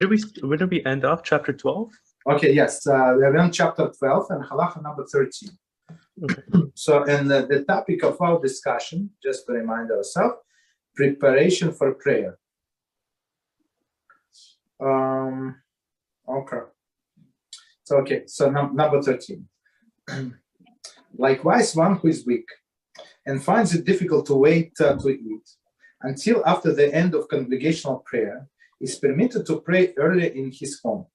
Where did we end off? Chapter 12? Okay, yes. We are on chapter 12 and halacha number 13. Okay. So, and the topic of our discussion, just to remind ourselves, preparation for prayer. So number 13. Likewise, one who is weak and finds it difficult to wait to eat until after the end of congregational prayer is permitted to pray earlier in his home,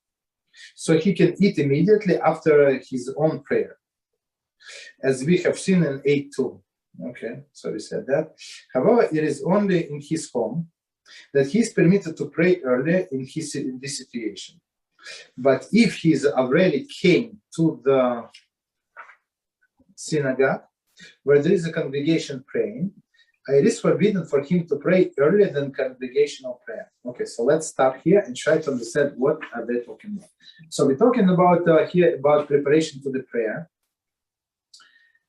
so he can eat immediately after his own prayer, as we have seen in 8:2. Okay, so we said that. However, it is only in his home that he is permitted to pray earlier in this situation. But if he already came to the synagogue where there is a congregation praying, it is forbidden for him to pray earlier than congregational prayer. Okay, so let's start here and try to understand what are they talking about. So we're talking about here about preparation to the prayer.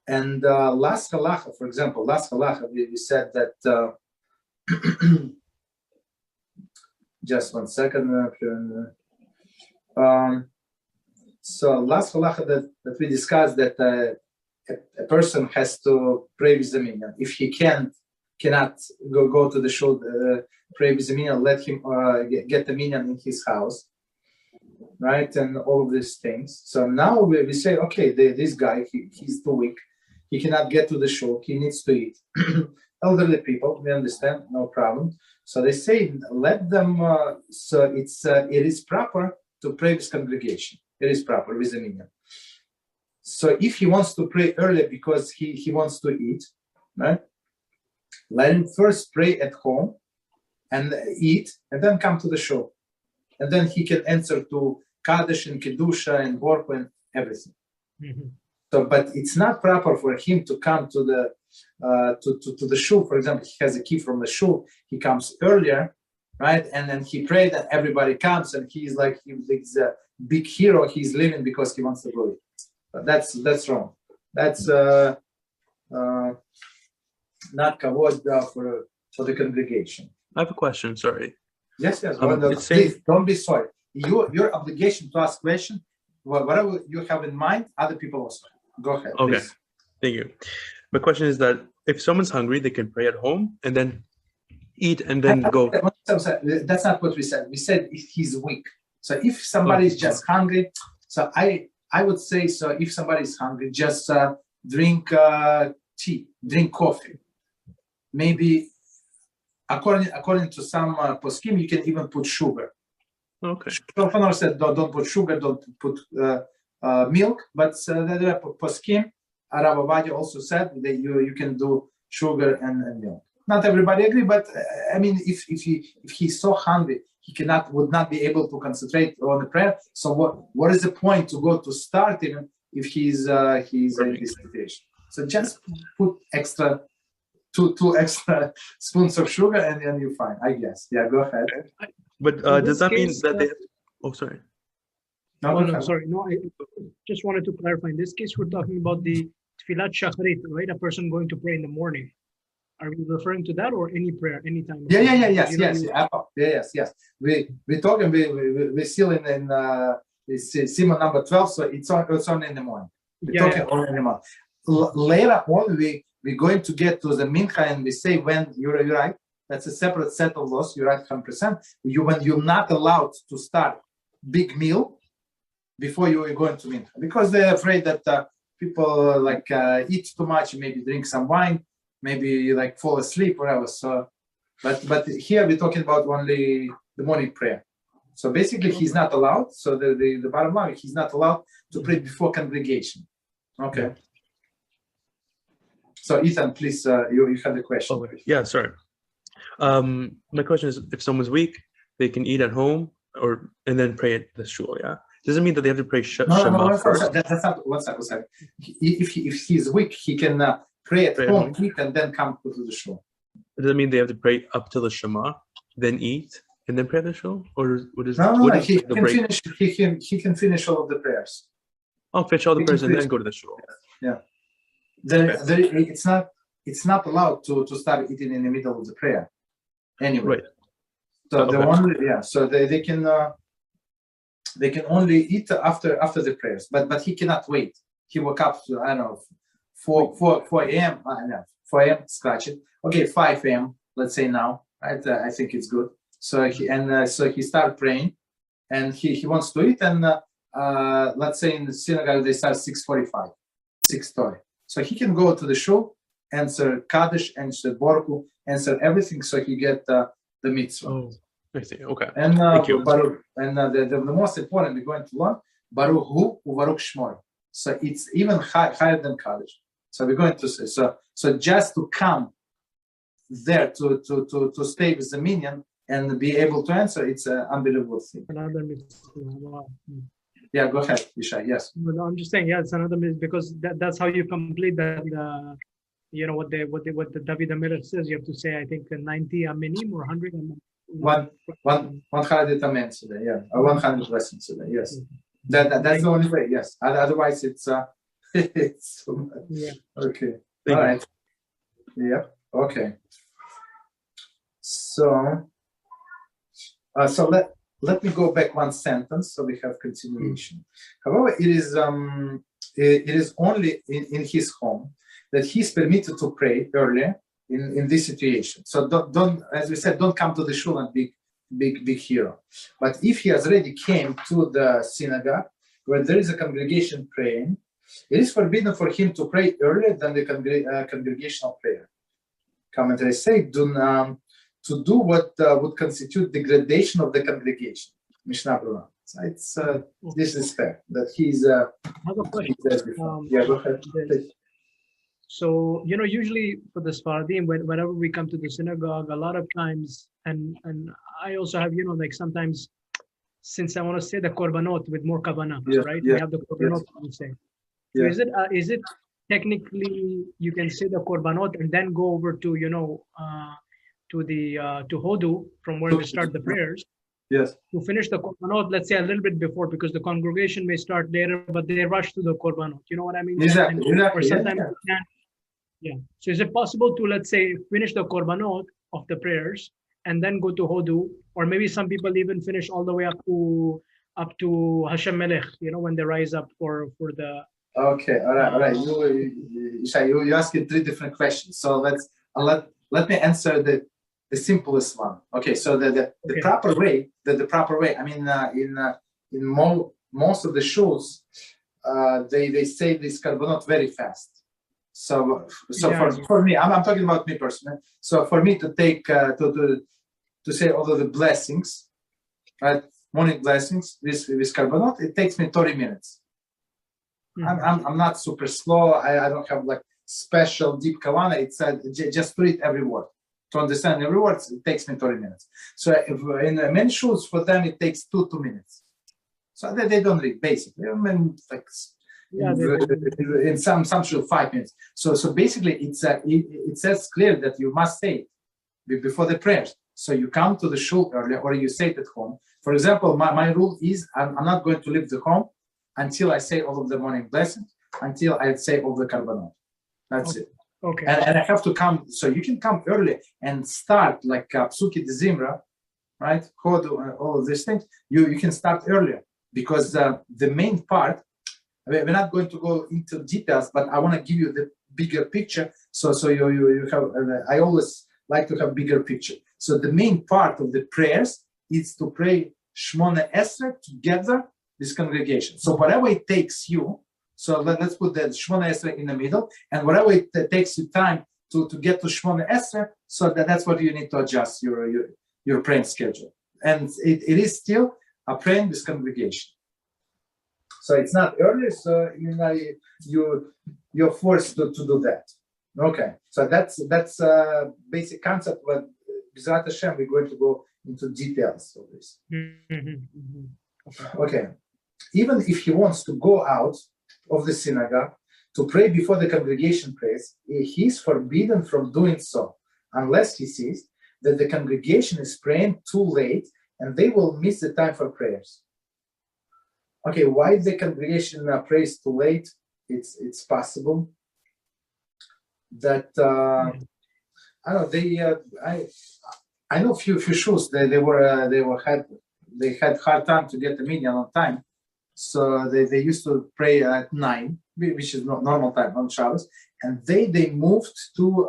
And last halacha, for example, we said that just 1 second. So last halacha that we discussed that a person has to pray with the minyan. If he cannot go to the shul, pray with the minyan, let him get the minyan in his house, right? And all of these things. So now we say, okay, this guy, he's too weak. He cannot get to the shul. He needs to eat. Elderly people, we understand, no problem. So they say, let them. So it is proper to pray with congregation. It is proper with the minyan. So if he wants to pray earlier because he wants to eat, right? Let him first pray at home and eat, and then come to the shul, and then he can answer to Kaddish and Kiddusha and Borku and everything. Mm-hmm. So, but it's not proper for him to come to the to the shul. For example, he has a key from the shul. He comes earlier, right? And then he prayed, and everybody comes, and he's a big hero. He's living because he wants to go eat. But that's wrong. That's not kavod for the congregation. I have a question. Sorry. Yes. Please don't be sorry. Your obligation to ask question, whatever you have in mind, other people also. Go ahead. Okay. Please. Thank you. My question is that if someone's hungry, they can pray at home and then eat and then go. That's not what we said. We said if he's weak. So if somebody is just hungry, so I would say, so if somebody is hungry, just drink tea, drink coffee. Maybe according to some poskim, you can even put sugar. Okay. Shulchan said don't put sugar, don't put milk, but the poskim, Rabbi also said that you can do sugar and milk. Not everybody agree, but I mean, if he's so hungry, he would not be able to concentrate on the prayer. So what is the point to go to start even if he's in this situation? So just put two extra spoons of sugar and you're fine, I guess. Yeah, go ahead. But does that mean that they? Oh, sorry. No, sorry. No, I just wanted to clarify. In this case, we're talking about the tefillat shacharit, right? A person going to pray in the morning. Are we referring to that or any prayer, anytime? Yes. We're talking. We're still in Siman number 12, so it's only in the morning. We're talking only in the morning. Later on, we're going to get to the mincha, and we say when you're right. That's a separate set of laws. You're right, 100%. When you're not allowed to start big meal before you are going to mincha, because they're afraid that people eat too much, maybe drink some wine, maybe fall asleep, whatever. So, but here we're talking about only the morning prayer. So basically, he's not allowed. So the bottom line, he's not allowed to pray before congregation. Okay. So Ethan, please, you had a question. Oh, yeah, sorry. My question is, if someone's weak, they can eat at home and then pray at the shul. Yeah, doesn't mean that they have to pray Shema first. That's not what's that. If he's weak, he can pray at home, eat, and then come to the shul. Does that mean they have to pray up till the Shema, then eat, and then pray at the shul, or what is? No. He can finish all of the prayers. I'll finish all the prayers and then go to the shul. Yeah. It's not allowed to start eating in the middle of the prayer. Anyway, right. So the one, so they can they can only eat after the prayers, but he cannot wait. He woke up to, I don't know, 4 a.m. 4 a.m. scratch it. Okay, 5 a.m. Let's say now, right? I think it's good. So he started praying, and he wants to eat. And let's say in the synagogue they start 6:45, 6:30. So he can go to the shul, answer Kaddish, answer Baruch Hu, answer everything, so he get the mitzvah. Oh, I see. Okay. And Thank you. Baruch, and the most important we're going to learn Baruch Hu uVaruch Shmor. So it's even higher than Kaddish. So we're going to say so just to come there to stay with the Minyan and be able to answer, it's an unbelievable thing. Another mitzvah. Wow. Yeah, go ahead, Yishai. Yes. No, I'm just saying, yeah, it's another mitzvah because that's how you complete that. What the David HaMelech says. You have to say, I think 90 amenim or 100. 100 amen today. Yeah, 100 blessings today. Yes. That's the only way. Yes. Otherwise, it's it's so much. Yeah. Okay. Thank All you. right. Yeah. Okay. So let me go back one sentence so we have continuation. However, it is only in his home that he's permitted to pray earlier in this situation. So don't, as we said, don't come to the shul and big hero. But if he has already came to the synagogue where there is a congregation praying, it is forbidden for him to pray earlier than the congregational prayer. Commentaries say to do what would constitute degradation of the congregation. Mishnah Brura. It's disrespect that he's. I have a question. Yeah, go ahead. So, usually for the Sfaradim, whenever we come to the synagogue, a lot of times, and I also have, like sometimes, since I want to say the korbanot with more kavanah, right? We have the korbanot to say. So is it technically you can say the korbanot and then go over to, to Hodu from where we start the prayers? Yes. To finish the korbanot, let's say a little bit before, because the congregation may start later, but they rush to the korbanot. You know what I mean? Exactly. Or sometimes yeah. So is it possible to, let's say, finish the korbanot of the prayers and then go to Hodu, or maybe some people even finish all the way up to HaShem Melech, when they rise up for the. Okay. All right. You asking 3 different questions. So let me answer the simplest one. Okay. So the proper way. The proper way. I mean, in most of the shuls, they say this korbanot very fast. So for me, I'm talking about me personally. So for me to take to say all of the blessings, right, morning blessings with korbanot, it takes me 30 minutes. Mm-hmm. I'm not super slow. I don't have like special deep kavanah. It's just to read every word. To understand every word, it takes me 30 minutes. So if in many shuls, for them it takes 2 minutes. So they don't read basically. I mean, like. In some shul 5 minutes. So basically it says clear that you must say it before the prayers. So you come to the shul earlier, or you say it at home. For example, my rule is I'm not going to leave the home until I say all of the morning blessings, until I say all the korbanot. That's it. Okay. And I have to come. So you can come early and start like Psuki de Zimra, right? Hodu, all of these things. You can start earlier because the main part. We're not going to go into details, but I want to give you the bigger picture. So you have. I always like to have bigger picture. So the main part of the prayers is to pray Shmona Esrei together with congregation. So whatever it takes you. So let's put the Shmona Esrei in the middle, and whatever it takes you time to get to Shmona Esrei. So that's what you need to adjust your praying schedule, and it is still a praying with congregation. So it's not early, so you're forced to do that. Okay, so that's basic concept. But Beezrat HaShem, we're going to go into details of this. Okay, even if he wants to go out of the synagogue to pray before the congregation prays, he is forbidden from doing so unless he sees that the congregation is praying too late and they will miss the time for prayers. Okay, why the congregation prays too late? It's possible that I know I know few shuls they were had they had hard time to get the minyan on time. So they used to pray at 9, which is not normal time on Shabbos, and they moved to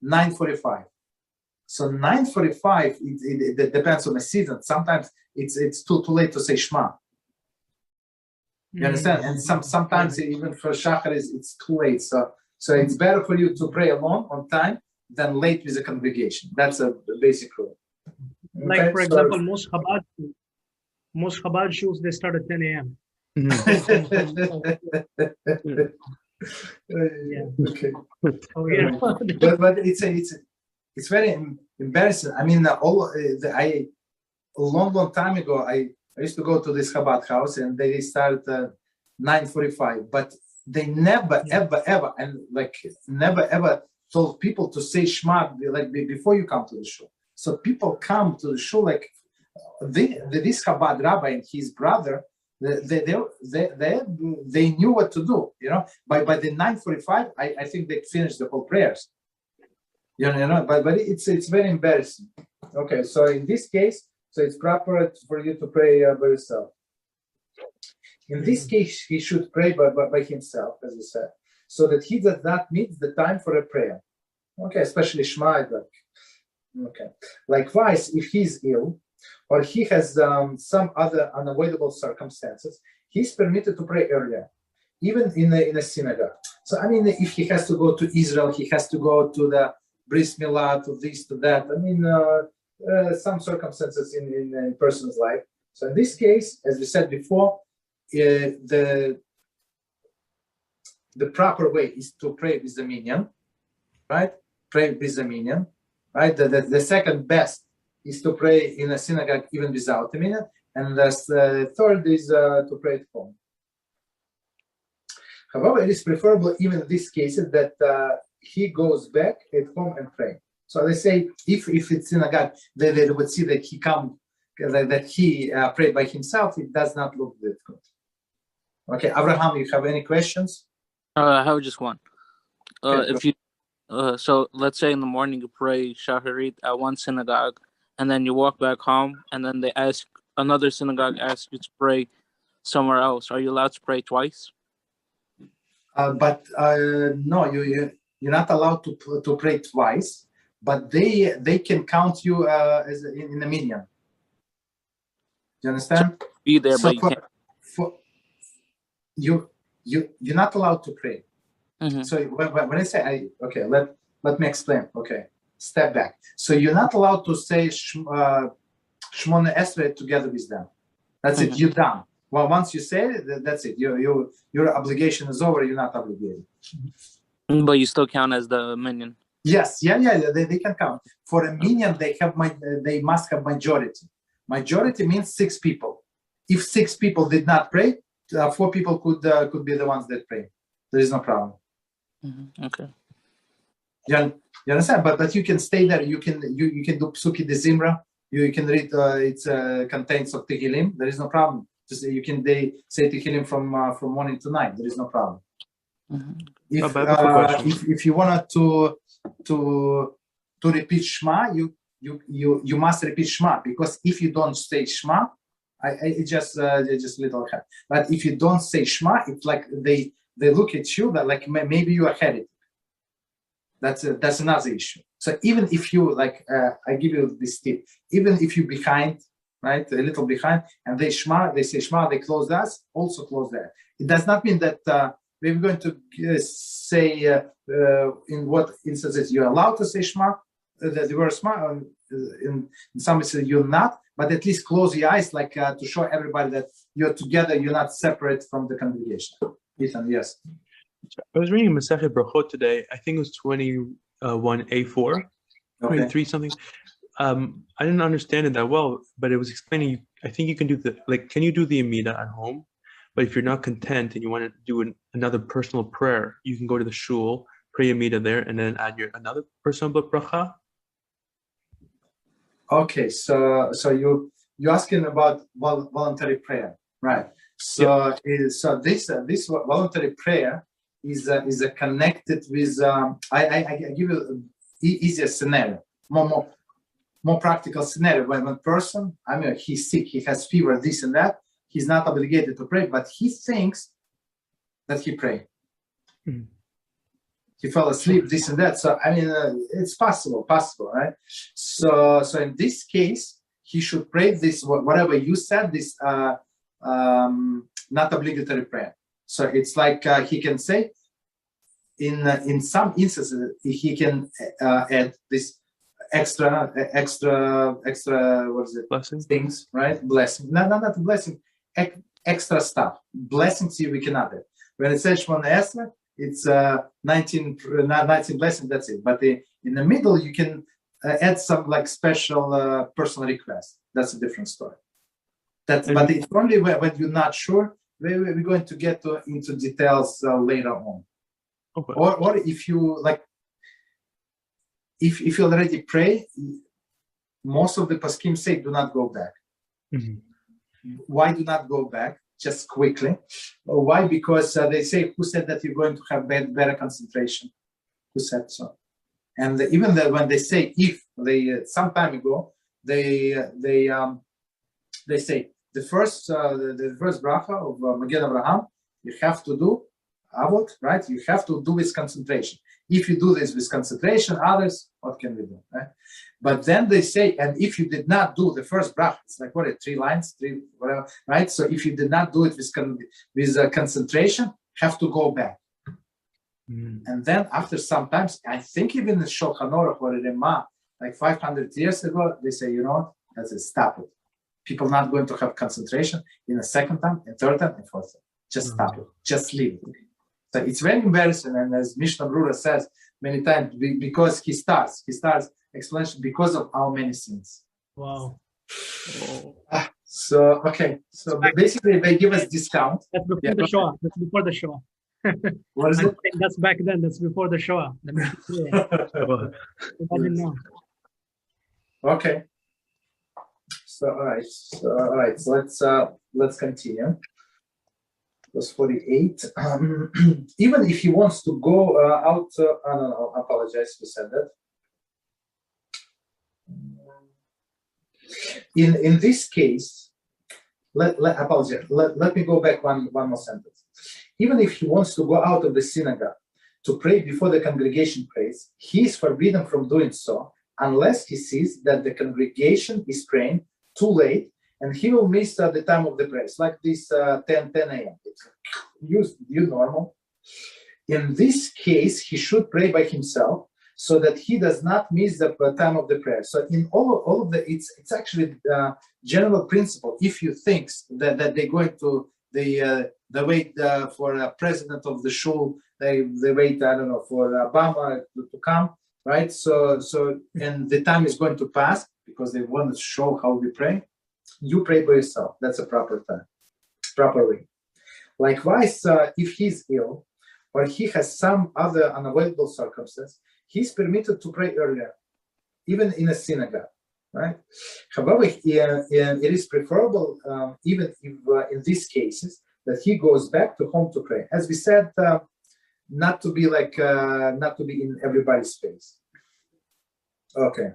9:45. So 9:45, it depends on the season. Sometimes it's too late to say Shema. You understand? And sometimes even for Shachar it's too late. So it's better for you to pray alone on time than late with the congregation. That's a basic rule. Okay? Like for example, most Chabad shuls, they start at 10 a.m. Yeah. Okay. Oh, yeah. But it's very embarrassing. I mean, a long time ago, I used to go to this Chabad house, and they start 9:45. But they never, ever, and like never ever told people to say Shema like before you come to the shul. So people come to the shul like this Chabad rabbi and his brother. They knew what to do. You know, by the 9:45, I think they finished the whole prayers. You know, but it's very embarrassing. Okay, so in this case, so it's proper for you to pray by yourself. In this case, he should pray by himself, as we said, so that he does not miss the time for a prayer. Okay, especially Shema. Okay. Likewise, if he's ill or he has some other unavoidable circumstances, he's permitted to pray earlier, even in a synagogue. So I mean, if he has to go to Israel, he has to go to the bris milah, to this, to that. I mean, some circumstances in a person's life. So in this case, as we said before, the proper way is to pray with the minyan, right? Pray with the minyan, right? The second best is to pray in a synagogue even without the minyan, and the third is to pray at home. However, it is preferable even in these cases that he goes back at home and pray. So they say if it's synagogue, they would see that he prayed by himself. It does not look that good. Okay, Abraham, you have any questions? I have just one. If you so let's say in the morning you pray Shacharit at one synagogue, and then you walk back home, and then another synagogue asks you to pray somewhere else. Are you allowed to pray twice? But no, you're not allowed to pray twice. But they can count you as in a minyan. Do you understand? So be there, so but you're not allowed to pray. Mm-hmm. So when I say let me explain. Okay, step back. So you're not allowed to say Shmona Esrei together with them. That's it. You're done. Well, once you say it, that's it. Your obligation is over. You're not obligated. But you still count as the minyan. Yes, they can count. For a minyan, they must have majority. Majority means 6 people. If 6 people did not pray, 4 people could be the ones that pray. There is no problem. Mm-hmm. Okay. You understand? But you can stay there. You can do Psuki de Zimra. You can read its contents of Tehillim. There is no problem. They say Tehillim from morning to night. There is no problem. Mm-hmm. If you wanted to repeat Shema, you must repeat Shema, because if you don't say Shema, it's just little hard. But if you don't say Shema, it's like they look at you that like maybe you are heretic. That's another issue. So even if you I give you this tip, even if you're behind, right, a little behind, and they say Shema, they close us, also close that. It does not mean that we're going to say in what instances you're allowed to say Shema, the word Shema, in some instances you're not, but at least close your eyes, to show everybody that you're together, you're not separate from the congregation. Ethan, yes. I was reading Masechet Brachot today. I think it was 21a4, 23 something. I didn't understand it that well, but it was explaining. I think you can do can you do the Amida at home? But if you're not content and you want to do another personal prayer, you can go to the shul, pray Amida there, and then add another personal bracha. Okay, so you're asking about voluntary prayer, right? So this voluntary prayer is connected with. I give you an easier scenario. more practical scenario when one person, I mean, he's sick, he has fever, this and that, he's not obligated to pray, but he thinks that he prayed. Mm-hmm. He fell asleep, this and that. So, I mean, it's possible, right? So in this case, he should pray this, whatever you said, this not obligatory prayer. So it's like he can say, in some instances, he can add this extra, what is it? Blessing. Things, right? Blessing. No, not blessing. Extra stuff. Blessings we cannot add. When it says Shmona Esrei, it's 19 blessings, that's it. But in the middle, you can add some like special personal request. That's a different story. But it's only when you're not sure. We're going to get into details later on. Okay. Or if you like, if you already pray, most of the poskim say do not go back. Mm-hmm. Why do not go back? Just quickly. Why? Because they say, who said that you're going to have better concentration? Who said so? And even when they say if, they some time ago they say the first bracha of Magen Abraham, you have to do avot, right? You have to do with concentration. If you do this with concentration, others, what can we do, right? But then they say, and if you did not do the first bracha, it's like what, 3 lines, 3 whatever, right? So if you did not do it with concentration, have to go back. And then after some times, I think even in Shulchan Aruch or Rema, like 500 years ago, they say, you know what, that's it, stop it. People not going to have concentration in a second time, a third time, and fourth time. Just stop it. Just leave it. So it's very embarrassing, and as Mishnah Brura says many times, because he starts explanation because of how many sins. Wow. So basically they give us discount. That's before the Shoah. That's before the Shoah. What is it? That's back then. That's before the Shoah. I didn't know. Okay. So all right. So let's continue. Verse 48. Even if he wants to go out, I apologize. We said that. In this case, let me go back one more sentence. Even if he wants to go out of the synagogue to pray before the congregation prays, he is forbidden from doing so unless he sees that the congregation is praying too late and he will miss the time of the praise, like this 10 a.m. It's normal. In this case, he should pray by himself so that he does not miss the time of the prayer. So in all of the, it's actually a general principle. If you think that they're going to they wait for a president of the shul, they wait, I don't know, for Obama to come, right? So and the time is going to pass because they want to show how we pray. You pray by yourself. That's a proper time, proper way. Likewise, if he's ill or he has some other unavoidable circumstance, he's permitted to pray earlier, even in a synagogue, right? However, it is preferable, even if in these cases, that he goes back to home to pray. As we said, not to be in everybody's face. Okay.